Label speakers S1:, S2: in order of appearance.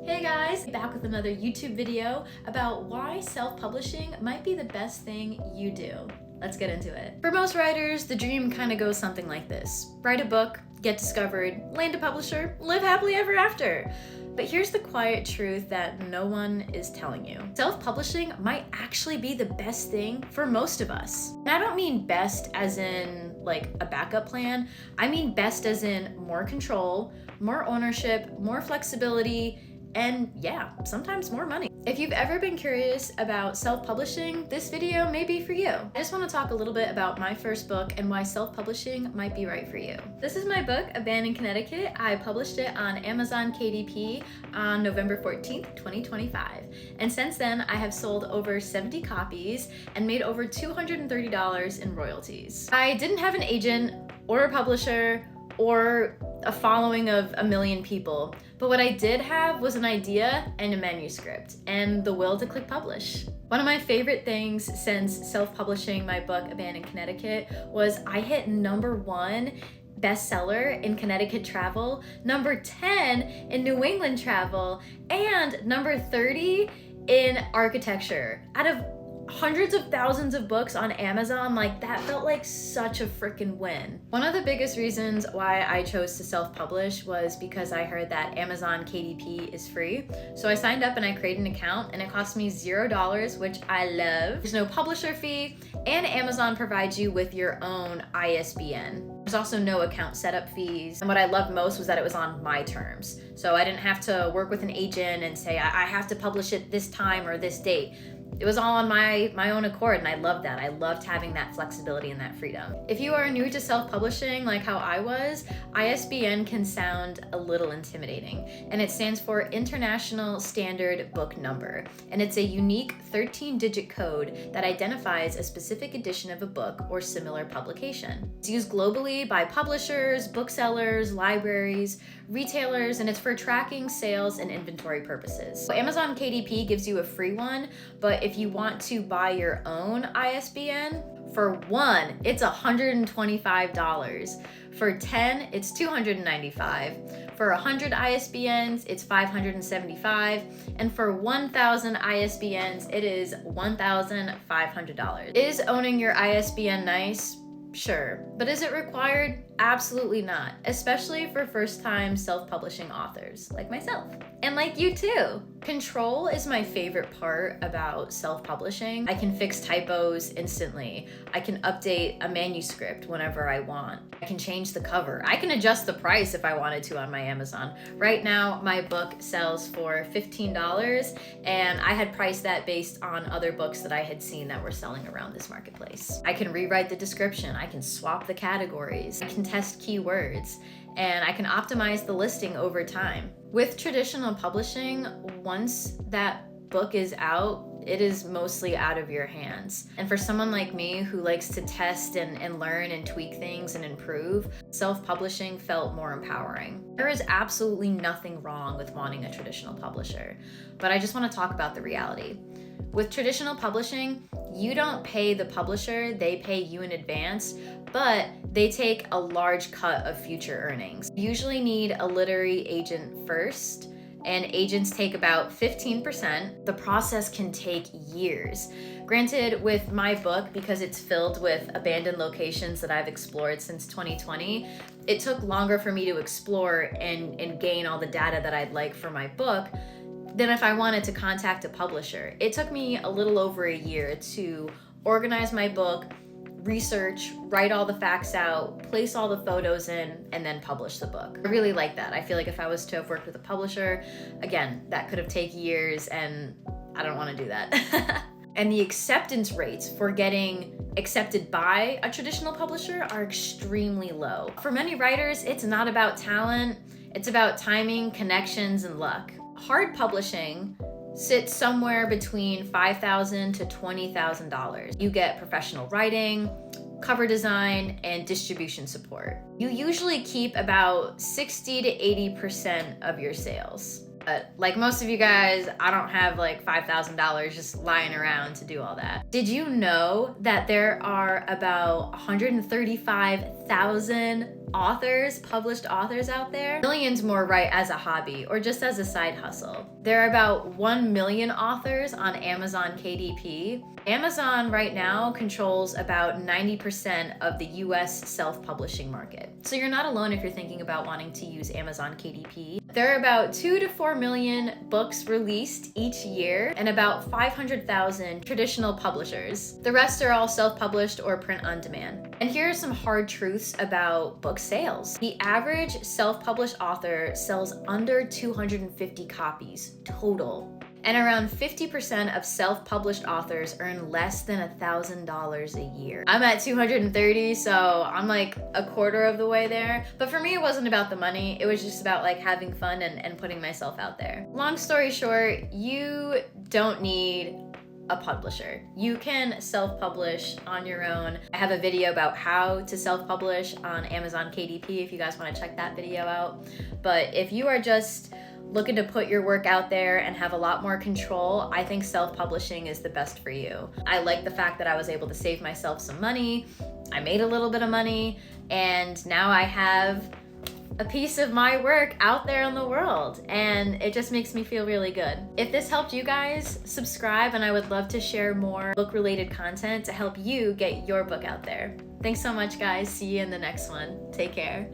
S1: Hey guys, back with another YouTube video about why self-publishing might be the best thing you do. Let's get into it. For most writers, the dream kind of goes something like this. Write a book, get discovered, land a publisher, live happily ever after. But here's the quiet truth that no one is telling you. Self-publishing might actually be the best thing for most of us. And I don't mean best as in like a backup plan. I mean best as in more control, more ownership, more flexibility, and yeah, sometimes more money. If you've ever been curious about self-publishing, this video may be for you. I just want to talk a little bit about my first book and why self-publishing might be right for you. This is my book, Abandoned Connecticut. I published it on Amazon KDP on November 14th, 2025. And since then, I have sold over 70 copies and made over $230 in royalties. I didn't have an agent or a publisher or a following of 1 million people. But what I did have was an idea and a manuscript and the will to click publish. One of my favorite things since self-publishing my book, Abandoned Connecticut, was I hit #1 bestseller in Connecticut travel, #10 in New England travel, and #30 in architecture. Out of hundreds of thousands of books on Amazon, like that felt like such a freaking win. One of the biggest reasons why I chose to self-publish was because I heard that Amazon KDP is free. So I signed up and I created an account and it cost me $0, which I love. There's no publisher fee and Amazon provides you with your own ISBN. There's also no account setup fees. And what I loved most was that it was on my terms. So I didn't have to work with an agent and say, I have to publish it this time or this date. It was all on my own accord, and I loved that. I loved having that flexibility and that freedom. If you are new to self-publishing, like how I was, ISBN can sound a little intimidating, and it stands for International Standard Book Number, and it's a unique 13-digit code that identifies a specific edition of a book or similar publication. It's used globally by publishers, booksellers, libraries, retailers, and it's for tracking sales and inventory purposes. So Amazon KDP gives you a free one, but if you want to buy your own ISBN, for one, it's $125. For 10, it's $295. For 100 ISBNs, it's $575. And for 1,000 ISBNs, it is $1,500. Is owning your ISBN nice? Sure. But is it required? Absolutely not, especially for first-time self-publishing authors like myself. And like you too. Control is my favorite part about self-publishing. I can fix typos instantly. I can update a manuscript whenever I want. I can change the cover. I can adjust the price if I wanted to on my Amazon. Right now, my book sells for $15, and I had priced that based on other books that I had seen that were selling around this marketplace. I can rewrite the description. I can swap the categories. I can test keywords, and I can optimize the listing over time. With traditional publishing, once that book is out, it is mostly out of your hands. And for someone like me who likes to test and learn and tweak things and improve, self-publishing felt more empowering. There is absolutely nothing wrong with wanting a traditional publisher, but I just want to talk about the reality. With traditional publishing, you don't pay the publisher, they pay you in advance, but they take a large cut of future earnings. You usually need a literary agent first, and agents take about 15%. The process can take years. Granted, with my book, because it's filled with abandoned locations that I've explored since 2020, it took longer for me to explore and gain all the data that I'd like for my book than if I wanted to contact a publisher. It took me a little over a year to organize my book, research, write all the facts out, place all the photos in, and then publish the book. I really like that. I feel like if I was to have worked with a publisher, again, that could have taken years, and I don't want to do that. And the acceptance rates for getting accepted by a traditional publisher are extremely low. For many writers, it's not about talent, it's about timing, connections, and luck. Hard publishing sits somewhere between $5,000 to $20,000. You get professional writing, cover design, and distribution support. You usually keep about 60 to 80% of your sales. But like most of you guys, I don't have like $5,000 just lying around to do all that. Did you know that there are about 135,000 authors, published authors out there. Millions more write as a hobby or just as a side hustle. There are about 1 million authors on Amazon KDP. Amazon right now controls about 90% of the US self-publishing market. So you're not alone if you're thinking about wanting to use Amazon KDP. There are about 2 to 4 million books released each year and about 500,000 traditional publishers. The rest are all self-published or print on demand. And here are some hard truths about book sales. The average self-published author sells under 250 copies total. And around 50% of self-published authors earn less than $1,000 a year. I'm at 230, so I'm like a quarter of the way there. But for me, it wasn't about the money. It was just about like having fun and putting myself out there. Long story short, you don't need a publisher. You can self-publish on your own. I have a video about how to self-publish on Amazon KDP if you guys want to check that video out. But if you are just looking to put your work out there and have a lot more control, I think self-publishing is the best for you. I like the fact that I was able to save myself some money. I made a little bit of money, and now I have a piece of my work out there in the world, and it just makes me feel really good. If this helped you guys, subscribe, and I would love to share more book-related content to help you get your book out there. Thanks so much, guys. See you in the next one. Take care.